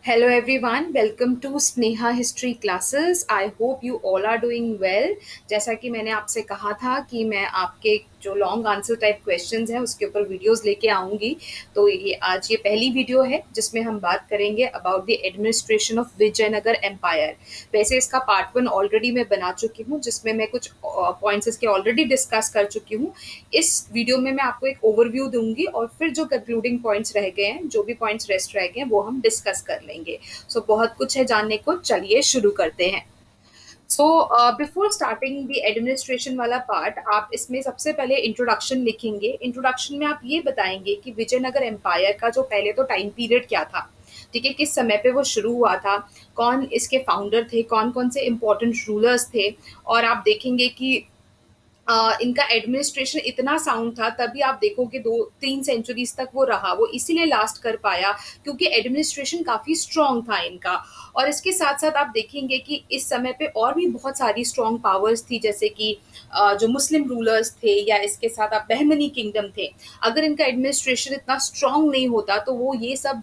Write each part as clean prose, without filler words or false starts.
Hello everyone, welcome to Sneha history classes. I hope you all are doing well. जैसा कि मैंने आपसे कहा था कि मैं आपके जो लॉन्ग आंसर टाइप क्वेश्चंस हैं उसके ऊपर वीडियोस लेके आऊँगी। तो ये पहली वीडियो है जिसमें हम बात करेंगे about the administration of Vijayanagar empire. वैसे इसका पार्ट वन ऑलरेडी मैं बना चुकी हूँ जिसमें मैं कुछ पॉइंट्स इसके ऑलरेडी डिस्कस कर चुकी हूँ। इस वीडियो में मैं आपको एक ओवरव्यू दूंगी और फिर जो कंक्लूडिंग पॉइंट्स रह गए हैं, जो भी पॉइंट्स रेस्ट रह गए हैं, वो हम डिस्कस कर लेंगे। बहुत कुछ है जानने को, चलिए शुरू करते हैं। So before starting the administration वाला पार्ट, आप इसमें सबसे पहले इंट्रोडक्शन लिखेंगे। इंट्रोडक्शन में आप ये बताएंगे कि विजयनगर एम्पायर का जो पहले तो टाइम पीरियड क्या था, ठीक है, किस समय पे वो शुरू हुआ था, कौन इसके फाउंडर थे, कौन कौन से इंपॉर्टेंट रूलर्स थे। और आप देखेंगे कि इनका एडमिनिस्ट्रेशन इतना साउंड था, तभी आप देखोगे 2-3 सेंचुरीज तक वो रहा। वो इसीलिए लास्ट कर पाया क्योंकि एडमिनिस्ट्रेशन काफ़ी स्ट्रांग था इनका। और इसके साथ साथ आप देखेंगे कि इस समय पे और भी बहुत सारी स्ट्रांग पावर्स थी, जैसे कि जो मुस्लिम रूलर्स थे, या इसके साथ आप बहमनी किंगडम थे। अगर इनका एडमिनिस्ट्रेशन इतना स्ट्रांग नहीं होता तो वो ये सब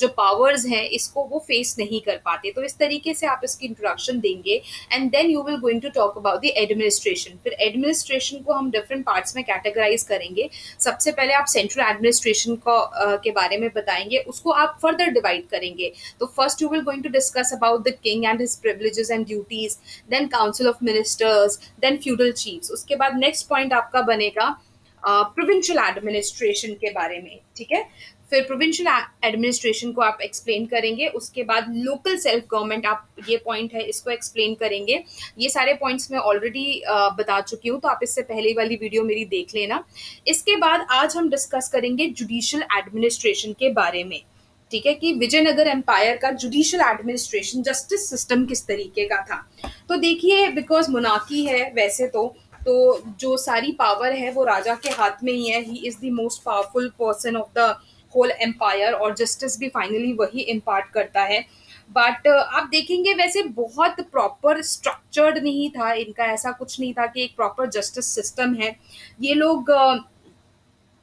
जो पावर्स हैं इसको वो फेस नहीं कर पाते। तो इस तरीके से आप इसकी इंट्रोडक्शन देंगे and then you will going to talk about the administration. फिर एडमिनिस्ट्रेशन को हम डिफरेंट पार्ट्स में कैटेगराइज करेंगे। सबसे पहले आप सेंट्रल एडमिनिस्ट्रेशन को के बारे में बताएंगे, उसको आप फर्दर डिवाइड करेंगे। तो first you will going to discuss about the king and his privileges and duties, then council of ministers, then feudal chiefs. उसके बाद नेक्स्ट पॉइंट आपका बनेगा प्रोविंशियल एडमिनिस्ट्रेशन के बारे में, ठीक है। फिर प्रोविंशियल एडमिनिस्ट्रेशन को आप एक्सप्लेन करेंगे। उसके बाद लोकल सेल्फ गवर्नमेंट, आप ये पॉइंट है इसको एक्सप्लेन करेंगे। ये सारे पॉइंट्स मैं ऑलरेडी बता चुकी हूँ, तो आप इससे पहले वाली वीडियो मेरी देख लेना। इसके बाद आज हम डिस्कस करेंगे जुडिशियल एडमिनिस्ट्रेशन के बारे में, ठीक है, कि विजयनगर एम्पायर का जुडिशियल एडमिनिस्ट्रेशन, जस्टिस सिस्टम किस तरीके का था। तो देखिए, बिकॉज मोनार्की है वैसे तो जो सारी पावर है वो राजा के हाथ में ही है। He is the most powerful person of the whole empire, और जस्टिस भी फाइनली वही इम्पार्ट करता है। बट आप देखेंगे वैसे बहुत प्रॉपर स्ट्रक्चर्ड नहीं था इनका। ऐसा कुछ नहीं था कि एक प्रॉपर जस्टिस सिस्टम है। ये लोग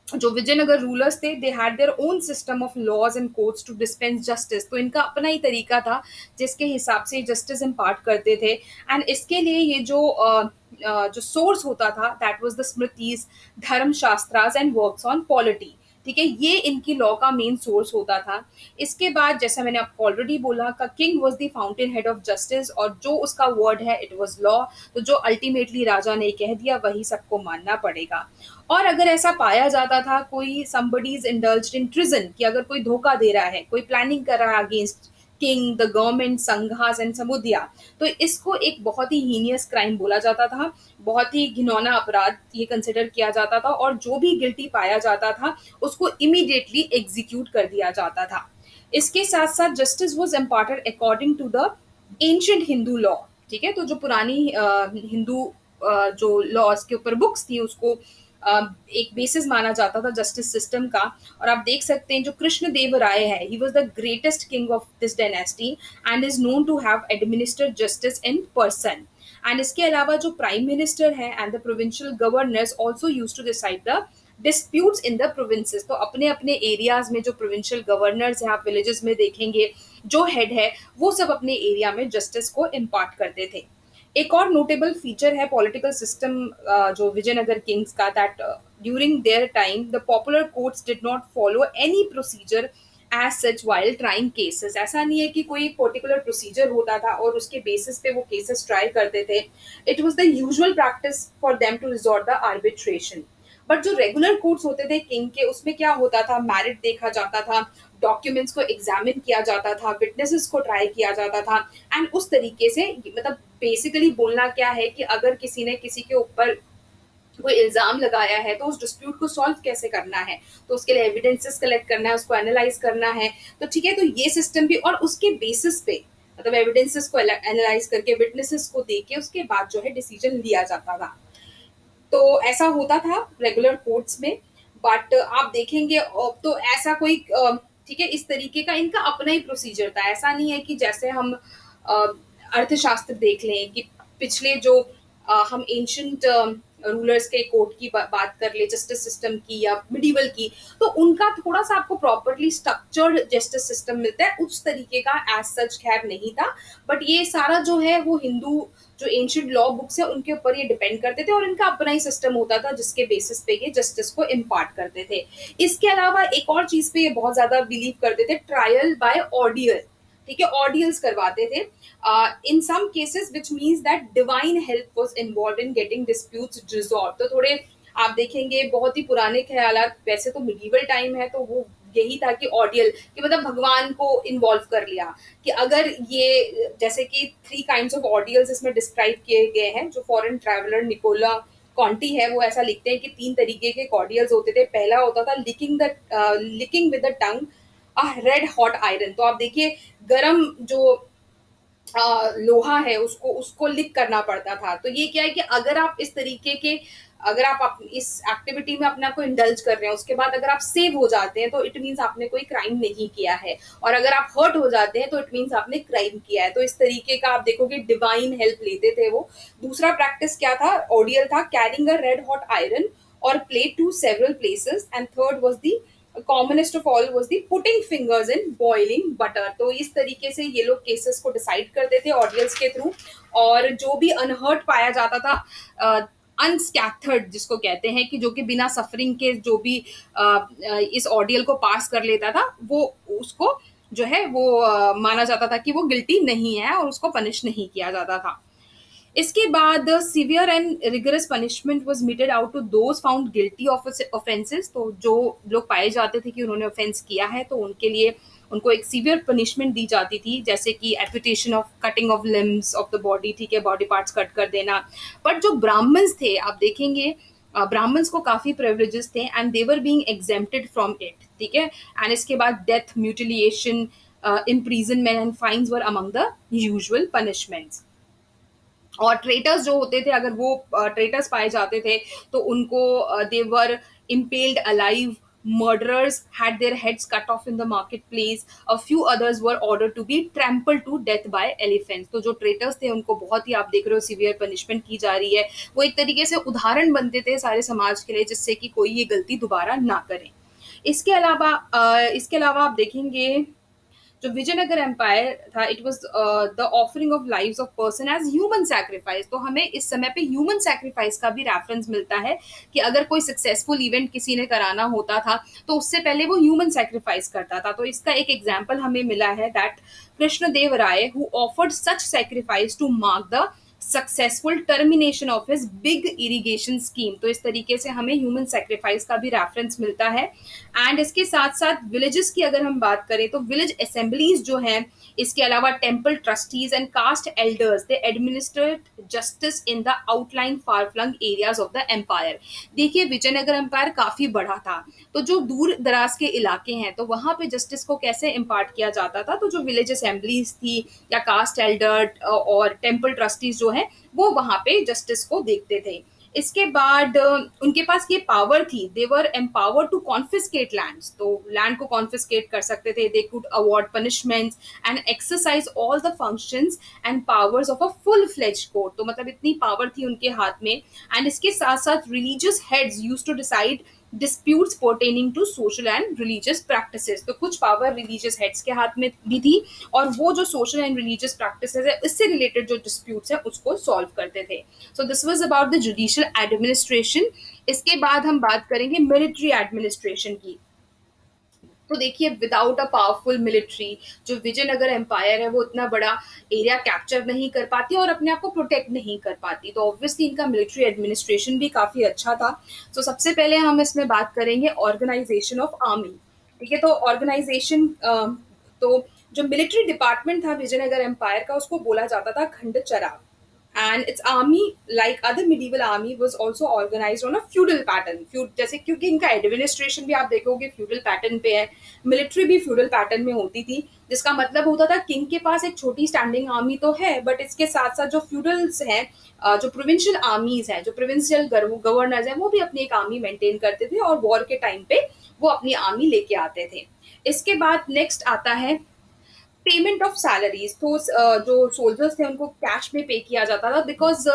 जो विजयनगर रूलर्स थे, they had their own system of laws and courts to dispense justice. तो इनका अपना ही तरीका था जिसके हिसाब से जस्टिस इम्पार्ट करते थे। एंड इसके लिए ये जो सोर्स होता था, दैट वाज द स्मृतिज, धर्म shastras and works on polity, ठीक है, ये इनकी लॉ का मेन सोर्स होता था। इसके बाद जैसा मैंने आपको ऑलरेडी बोला, का king was the fountain head of justice, और जो उसका वर्ड है इट वॉज लॉ। तो जो अल्टीमेटली राजा ने कह दिया वही सबको मानना पड़ेगा। और अगर ऐसा पाया जाता था कोई somebody is indulged in treason, कि अगर कोई धोखा दे रहा है, कोई प्लानिंग कर रहा है अगेंस्ट किंग, द गवर्नमेंट, संघास एंड समुदिया, तो इसको एक बहुत ही हीनियस क्राइम बोला जाता था। बहुत ही घिनौना अपराध ये कंसिडर किया जाता था, और जो भी गिल्टी पाया जाता था उसको इमीडिएटली एग्जीक्यूट कर दिया जाता था। इसके साथ साथ justice was imparted according to the ancient Hindu law, ठीक है। तो जो पुरानी हिंदू जो लॉज के ऊपर बुक्स थी उसको एक बेसिस माना जाता था जस्टिस सिस्टम का। और आप देख सकते हैं जो कृष्ण देव राय है, he was the greatest king of this dynasty and is known to have administered justice in person. And इसके अलावा जो प्राइम मिनिस्टर है and the provincial governors also use to decide the disputes in the provinces. तो अपने अपने areas में जो provincial governors हैं, आप विलेजेस में देखेंगे जो हेड है वो सब अपने एरिया में जस्टिस को इम्पार्ट करते थे। एक और नोटेबल फीचर है पॉलिटिकल सिस्टम जो विजयनगर किंग्स का, that during their time the popular courts did not follow any procedure as such while trying cases. ऐसा नहीं है कि कोई पर्टिकुलर प्रोसीजर होता था और उसके बेसिस पे वो केसेस ट्राई करते थे। It was the usual practice for them to resort the arbitration. But जो रेगुलर कोर्ट्स होते थे किंग के, उसमें क्या होता था, मैरिट देखा जाता था, डॉक्यूमेंट्स को एग्जामिन किया जाता था, विटनेसेस को ट्राई किया जाता था। एंड उस तरीके से मतलब बेसिकली बोलना क्या है कि अगर किसी ने किसी के ऊपर कोई इल्जाम लगाया है तो उस डिस्प्यूट को सॉल्व कैसे करना है, तो उसके लिए एविडेंसेस कलेक्ट करना है, उसको एनालाइज करना है। तो ठीक है, तो ये सिस्टम भी, और उसके बेसिस पे मतलब एविडेंसेस को एनालाइज करके विटनेसेस को दे के उसके बाद जो है डिसीजन लिया जाता था। तो ऐसा होता था रेगुलर कोर्ट्स में। बट आप देखेंगे तो ऐसा कोई ठीक है, इस तरीके का इनका अपना ही प्रोसीजर था। ऐसा नहीं है कि जैसे हम अर्थशास्त्र देख लें कि पिछले जो हम एंशंट रूलर्स के कोर्ट की बात कर ले, जस्टिस सिस्टम की या मिडिवल की, तो उनका थोड़ा सा आपको प्रॉपरली स्ट्रक्चर्ड जस्टिस सिस्टम मिलता है, उस तरीके का एज सच खैर नहीं था। बट ये सारा जो है वो हिंदू जो एंशियंट लॉ बुक्स है उनके ऊपर ये डिपेंड करते थे, और इनका अपना ही सिस्टम होता था जिसके बेसिस पे ये जस्टिस को इम्पार्ट करते थे। इसके अलावा एक और चीज पे ये बहुत ज्यादा बिलीव करते थे, ट्रायल बाय ऑर्डियल। ठीक है, ऑर्डियल्स करवाते थे in some cases, which means that divine help was involve in getting disputes resolve. तो थोड़े आप देखेंगे बहुत ही पुराने ख्यालात, वैसे तो मिडीवल टाइम है तो वो यही था कि ऑडियल, कि मतलब भगवान को इन्वॉल्व कर लिया, कि अगर ये जैसे कि 3 काइंड्स ऑफ ऑडियल्स इसमें डिस्क्राइब किए गए हैं, जो फॉरेन ट्रैवलर निकोला कॉन्टी है वो ऐसा लिखते हैं कि 3 तरीके के कॉर्डियल्स होते थे। पहला होता था licking with the tongue a red hot iron. तो आप देखिए गरम जो लोहा है उसको उसको लिक करना पड़ता था। तो ये क्या है कि अगर आप इस तरीके के, अगर आप इस एक्टिविटी में अपना को इंडल्ज कर रहे हैं, उसके बाद अगर आप सेव हो जाते हैं तो इट मीन्स आपने कोई क्राइम नहीं किया है, और अगर आप हर्ट हो जाते हैं तो इट मीन्स आपने क्राइम किया है। तो इस तरीके का आप देखोगे डिवाइन हेल्प लेते थे वो। दूसरा प्रैक्टिस क्या था, ऑडियल था, carrying a red hot iron और plate to several places. And third was the commonest of all was the putting fingers in boiling butter. तो इस तरीके से ये लोग केसेस को डिसाइड करते थे ऑडियंस के थ्रू, और जो भी अनहर्ट पाया जाता था, अनस्कैथर्ड जिसको कहते हैं, कि जो कि बिना सफरिंग के जो भी इस ऑडियल को पास कर लेता था, वो उसको जो है वो माना जाता था कि वो गिल्टी नहीं है और उसको पनिश नहीं किया जाता था। इसके बाद severe and rigorous punishment was meted out to those found guilty of offences. तो जो लोग पाए जाते थे कि उन्होंने ऑफेंस किया है तो उनके लिए उनको एक सीवियर पनिशमेंट दी जाती थी, जैसे कि amputation of cutting of limbs of the body, ठीक है, बॉडी पार्ट्स कट कर देना। बट जो ब्राह्मण्स थे आप देखेंगे, ब्राह्मण्स को काफी प्रिविलेजेस थे and they were being exempted from it, ठीक है। एंड इसके बाद death, mutilation, imprisonment and fines were among the usual punishments. और ट्रेटर्स जो होते थे, अगर वो ट्रेटर्स पाए जाते थे तो उनको they were impaled alive, murderers had their heads cut off in the marketplace, a few others were ordered to be trampled to death by elephants। तो जो ट्रेटर्स थे उनको बहुत ही आप देख रहे हो सीवियर पनिशमेंट की जा रही है। वो एक तरीके से उदाहरण बनते थे सारे समाज के लिए, जिससे कि कोई ये गलती दोबारा ना करे। इसके अलावा आप देखेंगे जो विजयनगर एम्पायर था, it was the offering of lives of person as human sacrifice. तो हमें इस समय पे ह्यूमन सैक्रिफाइस का भी रेफरेंस मिलता है कि अगर कोई सक्सेसफुल इवेंट किसी ने कराना होता था तो उससे पहले वो ह्यूमन सैक्रिफाइस करता था। तो इसका एक एग्जाम्पल हमें मिला है that Krishna Deva Raya who offered such sacrifice to mark the successful termination of his big irrigation scheme. तो इस तरीके से हमें ह्यूमन सेक्रीफाइस का भी रेफरेंस मिलता है। एंड इसके साथ साथ विलेजेस की अगर हम बात करें तो विलेज असेंबलीज जो हैं, इसके अलावा temple trustees and caste elders, they administrate justice in the outlying far flung areas of the empire. देखिए विजयनगर एम्पायर काफी बड़ा था, तो जो दूर दराज के इलाके हैं तो वहां पे जस्टिस को कैसे इम्पार्ट किया जाता था, तो जो विलेज असेंबलीज थी या कास्ट एल्डर और टेम्पल ट्रस्टीज जो है वो वहां पे जस्टिस को देखते थे। इसके बाद उनके पास ये पावर थी, they were empowered to confiscate lands. तो लैंड को कॉन्फिस्केट कर सकते थे, they could award punishments and exercise all the functions and powers of a full fledged court. तो मतलब इतनी पावर थी उनके हाथ में। एंड इसके साथ साथ religious heads used to decide disputes pertaining to social and religious practices। तो कुछ पावर रिलीजियस हेड्स के हाथ में भी थी, और वो जो सोशल एंड रिलीजियस प्रैक्टिसेस है इससे रिलेटेड जो डिस्प्यूट्स है उसको सॉल्व करते थे। So this was about the judicial administration. इसके बाद हम बात करेंगे मिलिट्री एडमिनिस्ट्रेशन की। तो देखिए विदाउट अ पावरफुल मिलिट्री, जो विजयनगर एम्पायर है वो इतना बड़ा एरिया कैप्चर नहीं कर पाती और अपने आप को प्रोटेक्ट नहीं कर पाती। तो ऑब्वियसली इनका मिलिट्री एडमिनिस्ट्रेशन भी काफी अच्छा था। तो सबसे पहले हम इसमें बात करेंगे ऑर्गेनाइजेशन ऑफ आर्मी। ठीक है, तो ऑर्गेनाइजेशन, तो जो मिलिट्री डिपार्टमेंट था विजयनगर एम्पायर का उसको बोला जाता था खंडचरा। And its army, like other medieval army, was also organized on a feudal pattern। जैसे क्योंकि इनका एडमिनिस्ट्रेशन भी आप देखोगे फ्यूडल पैटर्न पे है, मिलिट्री भी फ्यूडल पैटर्न में होती थी, जिसका मतलब होता था किंग के पास एक छोटी स्टैंडिंग आर्मी तो है, बट इसके साथ साथ जो फ्यूडल्स हैं, जो प्रोविंशियल आर्मीज हैं, जो प्रोविंशियल गवर्नर्स हैं, वो भी अपनी एक आर्मी मेंटेन करते थे और वॉर के टाइम पे वो अपनी आर्मी लेके आते थे। इसके बाद नेक्स्ट आता है पेमेंट ऑफ सैलरीज। तो जो सोल्जर्स थे उनको कैश में पे किया जाता था, बिकॉज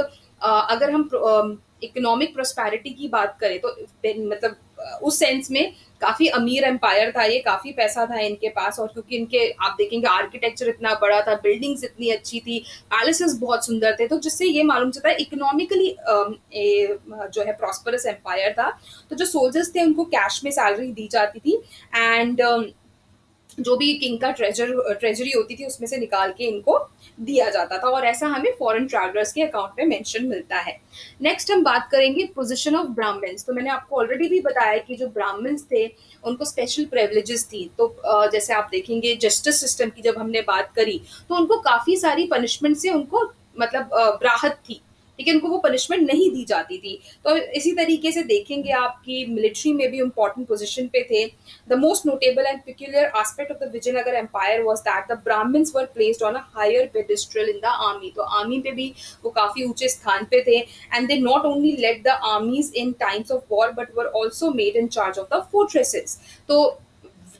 अगर हम इकोनॉमिक प्रोस्पेरिटी की बात करें तो मतलब उस सेंस में काफी अमीर एम्पायर था ये, काफी पैसा था इनके पास, और क्योंकि इनके आप देखेंगे आर्किटेक्चर इतना बड़ा था, बिल्डिंग्स इतनी अच्छी थी, पैलेसेस बहुत सुंदर थे, तो जिससे ये मालूम चलता है इकोनॉमिकली जो है प्रॉस्परस एम्पायर था। तो जो सोल्जर्स थे उनको कैश में सैलरी दी जाती थी, एंड जो भी किंग का ट्रेजरी होती थी उसमें से निकाल के इनको दिया जाता था, और ऐसा हमें फॉरेन ट्रैवलर्स के अकाउंट में मेंशन मिलता है। नेक्स्ट हम बात करेंगे पोजीशन ऑफ ब्राह्मण्स। तो मैंने आपको ऑलरेडी भी बताया कि जो ब्राह्मण्स थे उनको स्पेशल प्रिविलेजेस थी। तो जैसे आप देखेंगे जस्टिस सिस्टम की जब हमने बात करी तो उनको काफी सारी पनिशमेंट से उनको मतलब राहत थी, ठीक है, उनको वो पनिशमेंट नहीं दी जाती थी। तो इसी तरीके से देखेंगे आपकी मिलिट्री में भी इंपॉर्टेंट पोजीशन पे थे। The most notable and peculiar aspect of the Vijayanagar Empire was that the Brahmins were placed on a higher pedestal in the army. तो आर्मी पे भी वो काफी ऊंचे स्थान पे थे, and they not only led the armies in times of war but were also made in charge of the fortresses. तो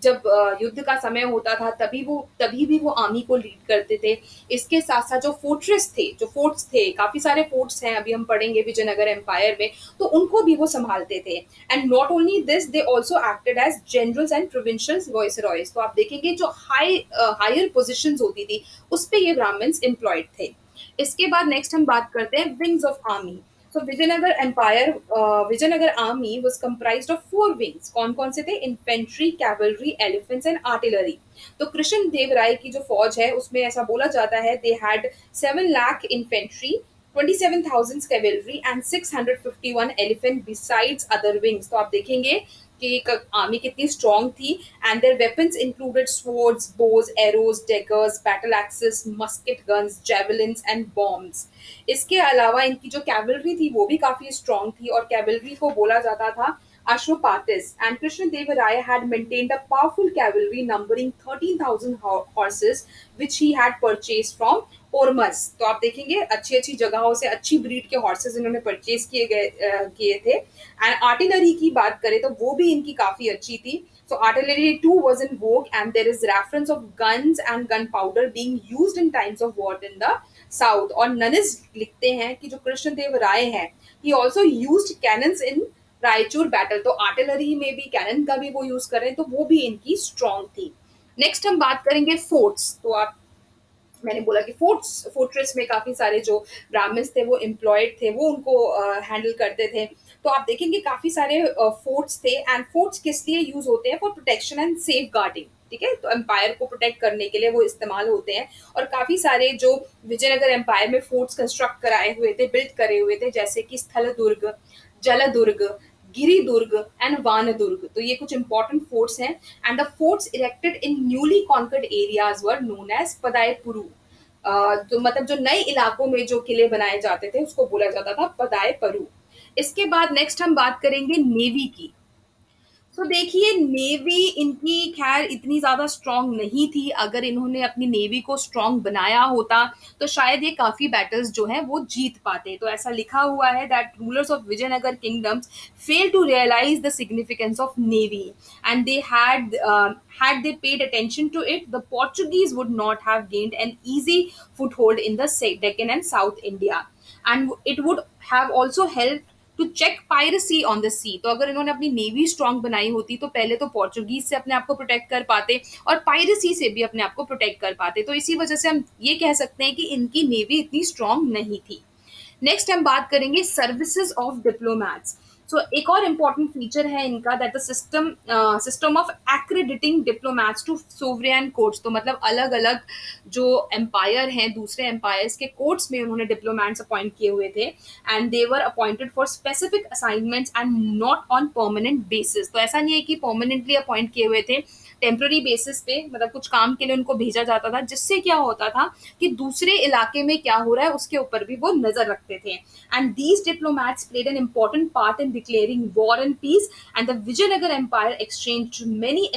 जब युद्ध का समय होता था तभी भी वो आर्मी को लीड करते थे। इसके साथ साथ जो फोर्ट्रेस थे, जो फोर्ट्स थे, काफी सारे फोर्ट्स हैं, अभी हम पढ़ेंगे विजयनगर एम्पायर में, तो उनको भी वो संभालते थे। And not only this, they also acted as generals and provincial viceroys. तो आप देखेंगे जो हायर पोजिशन होती थी उस पे ये ब्राह्मण्स एम्प्लॉयड थे। इसके बाद नेक्स्ट हम बात करते हैं wings of army. So Vijayanagar army was comprised of four wings. कौन कौन से थे? Infantry, cavalry, elephants and artillery. तो कृष्ण देव राय की जो फौज है उसमें ऐसा बोला जाता है they had 7 lakh infantry, 27,000 cavalry and 651 elephant besides other wings. तो आप देखेंगे कि आर्मी कितनी स्ट्रॉन्ग थी, and their weapons included swords, bows, arrows, daggers, battle axes, musket guns, javelins and bombs. इसके अलावा इनकी जो कैवलरी थी वो भी काफी स्ट्रॉन्ग थी, और कैवलरी को बोला जाता था अश्वपातिस, and Krishnadeva Raya had maintained a powerful cavalry numbering 13,000 horses which he had purchased from ओरमस। तो आप देखेंगे अच्छी अच्छी जगहों से अच्छी ब्रीड के हॉर्सेस इन्होंने परचेज किए थे। एंड आर्टिलरी की बात करें तो वो भी इनकी काफी अच्छी थी। So artillery too was in vogue, and there is reference of guns and gunpowder being used in times of war in the south. और ननिस लिखते हैं कि जो कृष्णदेव राय है he also used cannons in Raichur battle. तो आर्टिलरी में भी कैनन का भी वो यूज कर रहे हैं, तो वो भी इनकी स्ट्रॉन्ग थी। नेक्स्ट हम बात करेंगे फोर्ट्स। तो आप मैंने बोला कि फोर्ट्रेस में काफी सारे जो ब्राह्मण्स थे वो एम्प्लॉयड थे, वो उनको हैंडल करते थे। तो आप देखेंगे काफी सारे फोर्ट्स थे, एंड फोर्ट्स किस लिए यूज होते हैं? For protection and safeguarding, ठीक है, तो एम्पायर को प्रोटेक्ट करने के लिए वो इस्तेमाल होते हैं। और काफी सारे जो विजयनगर एम्पायर में फोर्ट्स कंस्ट्रक्ट कराए हुए थे, बिल्ड करे हुए थे, जैसे कि स्थल दुर्ग, जलदुर्ग, गिरिदुर्ग एंड वानदुर्ग। तो ये कुछ इंपॉर्टेंट फोर्ट्स हैं, and the forts erected in newly conquered areas were known as पदायपुरु। तो मतलब जो नए इलाकों में जो किले बनाए जाते थे उसको बोला जाता था पदायपरु। इसके बाद नेक्स्ट हम बात करेंगे नेवी की। तो देखिए नेवी इनकी खैर इतनी ज्यादा स्ट्रांग नहीं थी। अगर इन्होंने अपनी नेवी को स्ट्रांग बनाया होता तो शायद ये काफी बैटल्स जो हैं वो जीत पाते। तो ऐसा लिखा हुआ है that rulers of Vijayanagara kingdoms fail to realise the significance of navy, and they had they paid attention to it, the Portuguese would not have gained an easy foothold in the Deccan and South India, and it would have also helped to check piracy on the sea. तो अगर इन्होंने अपनी navy strong बनाई होती तो पहले तो Portuguese से अपने आप को प्रोटेक्ट कर पाते और पायरेसी से भी अपने आप को प्रोटेक्ट कर पाते। तो इसी वजह से हम ये कह सकते हैं कि इनकी नेवी इतनी स्ट्रांग नहीं थी। नेक्स्ट हम बात करेंगे सर्विसेज ऑफ डिप्लोमैट्स। सो एक और इम्पॉर्टेंट फीचर है इनका that the system of accrediting diplomats to sovereign courts. तो मतलब अलग अलग जो एम्पायर हैं दूसरे एम्पायर्स के कोर्ट्स में उन्होंने डिप्लोमैट्स अपॉइंट किए हुए थे, and they were appointed for specific assignments and not on permanent basis. तो ऐसा नहीं है कि परमानेंटली अपॉइंट किए हुए थे, टेम्पररी बेसिस पे मतलब कुछ काम के लिए उनको भेजा जाता था, जिससे क्या होता था कि दूसरे इलाके में क्या हो रहा है उसके ऊपर भी वो नजर रखते थे। And these diplomats played an important part in declaring war and peace, and the Vijayanagara empire exchange many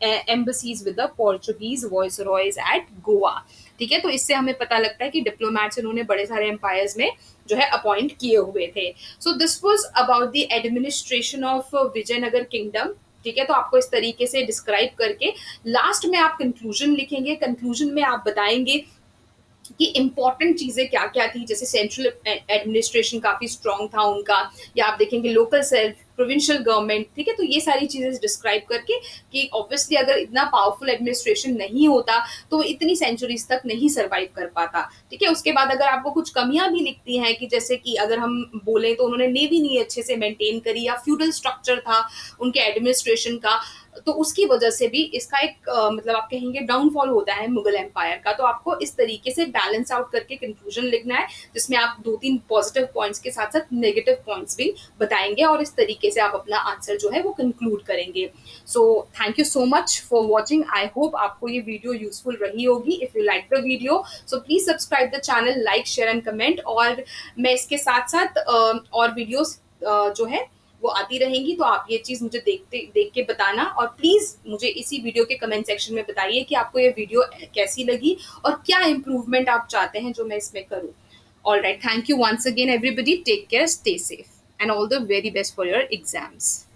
embassies with the Portuguese viceroys at Goa. ठीक है, तो इससे हमें पता लगता है कि डिप्लोमैट्स इन्होंने बड़े सारे एम्पायर्स में जो है अपॉइंट किए हुए थे। So this was about the administration of Vijayanagara kingdom. ठीक है, तो आपको इस तरीके से डिस्क्राइब करके लास्ट में आप कंक्लूजन लिखेंगे। कंक्लूजन में आप बताएंगे कि इम्पॉर्टेंट चीज़ें क्या-क्या थी, जैसे सेंट्रल एडमिनिस्ट्रेशन काफ़ी स्ट्रॉन्ग था उनका, या आप देखेंगे लोकल सेल्फ, प्रोविंशियल गवर्नमेंट, ठीक है? तो ये सारी चीज़ें डिस्क्राइब करके कि ऑब्वियसली अगर इतना पावरफुल एडमिनिस्ट्रेशन नहीं होता, तो वो इतनी सेंचुरीज़ तक नहीं सर्वाइव कर पाता, ठीक है? उसके बाद अगर आपको कुछ कमियाँ भी लिखती हैं कि जैसे कि अगर हम बोलें तो उन्होंने नेवी नहीं अच्छे से मेंटेन करी, या फ्यूडल स्ट्रक्चर था उनके एडमिनिस्ट्रेशन का, तो उसकी वजह से भी इसका एक मतलब आप कहेंगे डाउनफॉल होता है मुगल एम्पायर का। तो आपको इस तरीके से बैलेंस आउट करके कंक्लूजन लिखना है, जिसमें आप 2-3 पॉजिटिव पॉइंट्स के साथ-साथ नेगेटिव पॉइंट्स भी बताएँगे, और इस तरीके से आप अपना आंसर जो है वो कंक्लूड करेंगे। So thank you so much for watching. I hope आपको ये वीडियो यूज़फुल रही होगी। If you like the video, so please subscribe the channel, like, share and comment, और मैं इसके साथ-साथ और वीडियोज़ जो है वो आती रहेंगी, तो आप ये चीज़ मुझे देख के बताना, और प्लीज़ मुझे इसी वीडियो के कमेंट सेक्शन में बताइए कि आपको ये वीडियो कैसी लगी, और क्या इम्प्रूवमेंट आप चाहते हैं जो मैं इसमें करूँ। Alright, thank you once again everybody, take care, stay safe, and all the very best for your exams.